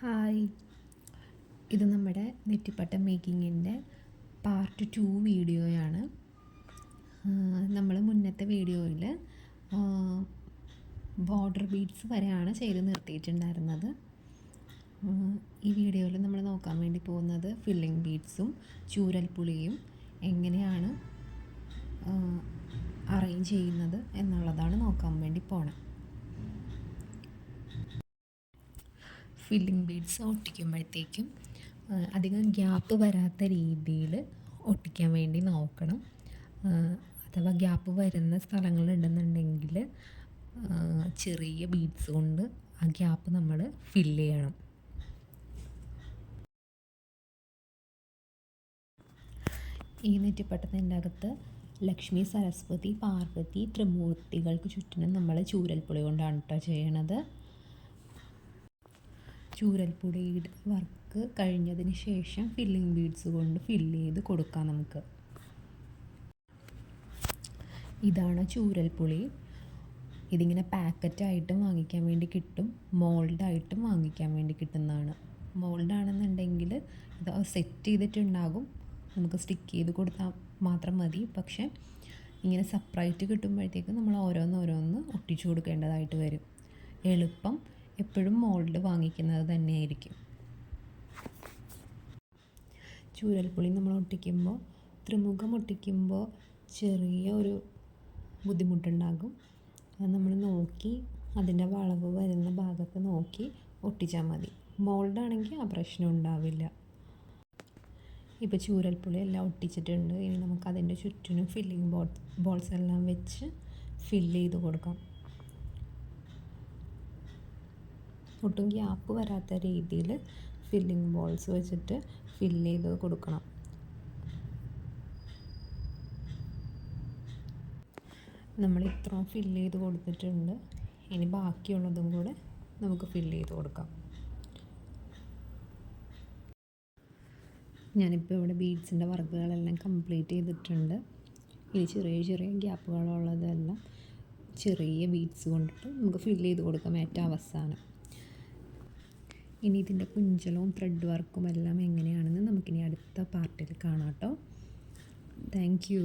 Hi, ഇത് നമ്മുടെ നെറ്റിപ്പട്ട മേക്കിങ്ങിൻ്റെ part 2 വീഡിയോയാണ്. നമ്മൾ മുന്നത്തെ വീഡിയോയിൽ ബോർഡർ ബീഡ്സ് വരെയാണ് ചെയ്ത് നിർത്തിയിട്ടുണ്ടായിരുന്നത്. ഈ വീഡിയോയിൽ നമ്മൾ നോക്കാൻ വേണ്ടി പോകുന്നത് ഫില്ലിംഗ് ബീഡ്സും ചൂരൽപ്പുളിയും എങ്ങനെയാണ് അറേഞ്ച് ചെയ്യുന്നത് എന്നുള്ളതാണ് നോക്കാൻ വേണ്ടി പോണത്. ഫില്ലിംഗ് ബീഡ്സ് ഒട്ടിക്കുമ്പോഴത്തേക്കും അധികം ഗ്യാപ്പ് വരാത്ത രീതിയിൽ ഒട്ടിക്കാൻ വേണ്ടി നോക്കണം. അഥവാ ഗ്യാപ്പ് വരുന്ന സ്ഥലങ്ങളുണ്ടെന്നുണ്ടെങ്കിൽ ചെറിയ ബീഡ്സ് കൊണ്ട് ആ ഗ്യാപ്പ് നമ്മൾ ഫില്ല് ചെയ്യണം. ഈ നെറ്റിപ്പട്ടത്തിൻ്റെ അകത്ത് ലക്ഷ്മി, സരസ്വതി, പാർവതി, ത്രിമൂർത്തികൾക്ക് ചുറ്റിനും നമ്മൾ ചൂരൽപ്പുളി കൊണ്ടാണ് കേട്ടോ ചെയ്യണത്. ചൂരൽപ്പുളിയുടെ വർക്ക് കഴിഞ്ഞതിന് ശേഷം ഫില്ലിംഗ് ബീഡ്സ് കൊണ്ട് ഫില്ല് ചെയ്ത് കൊടുക്കാം നമുക്ക്. ഇതാണ് ചൂരൽപ്പുളി. ഇതിങ്ങനെ പാക്കറ്റായിട്ടും വാങ്ങിക്കാൻ വേണ്ടി കിട്ടും, മോൾഡായിട്ടും വാങ്ങിക്കാൻ വേണ്ടി കിട്ടുന്നതാണ്. മോൾഡാണെന്നുണ്ടെങ്കിൽ ഇത് സെറ്റ് ചെയ്തിട്ടുണ്ടാകും, നമുക്ക് സ്റ്റിക്ക് ചെയ്ത് കൊടുത്താൽ മാത്രം മതി. പക്ഷേ ഇങ്ങനെ സെപ്പറേറ്റ് കിട്ടുമ്പോഴത്തേക്ക് നമ്മൾ ഓരോന്നോരോന്ന് ഒട്ടിച്ചു കൊടുക്കേണ്ടതായിട്ട് വരും. എളുപ്പം എപ്പോഴും മോൾഡ് വാങ്ങിക്കുന്നത് തന്നെയായിരിക്കും. ചൂരൽപ്പുളി നമ്മൾ ഒട്ടിക്കുമ്പോൾ, ത്രിമുഖം ഒട്ടിക്കുമ്പോൾ ചെറിയ ഒരു ബുദ്ധിമുട്ടുണ്ടാകും. അത് നമ്മൾ നോക്കി അതിൻ്റെ വളവ് വരുന്ന ഭാഗത്ത് നോക്കി ഒട്ടിച്ചാൽ മതി. മോൾഡാണെങ്കിൽ ആ പ്രശ്നം ഉണ്ടാവില്ല. ഇപ്പോൾ ചൂരൽപ്പുളി എല്ലാം ഒട്ടിച്ചിട്ടുണ്ട്. ഇനി നമുക്ക് അതിൻ്റെ ചുറ്റിനും ഫില്ലിംഗ് ബോൾസ് എല്ലാം വെച്ച് ഫില്ല് ചെയ്ത് കൊടുക്കാം. ഒട്ടും ഗ്യാപ്പ് വരാത്ത രീതിയിൽ ഫില്ലിംഗ് ബോൾസ് വെച്ചിട്ട് ഫില്ല് ചെയ്ത് കൊടുക്കണം. നമ്മൾ ഇത്രയും ഫില്ല് ചെയ്ത് കൊടുത്തിട്ടുണ്ട്. ഇനി ബാക്കിയുള്ളതും കൂടെ നമുക്ക് ഫില്ല് ചെയ്ത് കൊടുക്കാം. ഞാനിപ്പോൾ ഇവിടെ ബീഡ്സിൻ്റെ വർക്കുകളെല്ലാം കംപ്ലീറ്റ് ചെയ്തിട്ടുണ്ട്. ഈ ചെറിയ ചെറിയ ഗ്യാപ്പുകളുള്ളതെല്ലാം ചെറിയ ബീഡ്സ് കൊണ്ടിട്ട് നമുക്ക് ഫില്ല് ചെയ്ത് കൊടുക്കാം ഏറ്റവും അവസാനം. ഇനി ഇതിൻ്റെ കുഞ്ചലവും ത്രെഡ് വർക്കും എല്ലാം എങ്ങനെയാണെന്ന് നമുക്കിനി അടുത്ത പാർട്ടിൽ കാണാം കേട്ടോ. Thank you.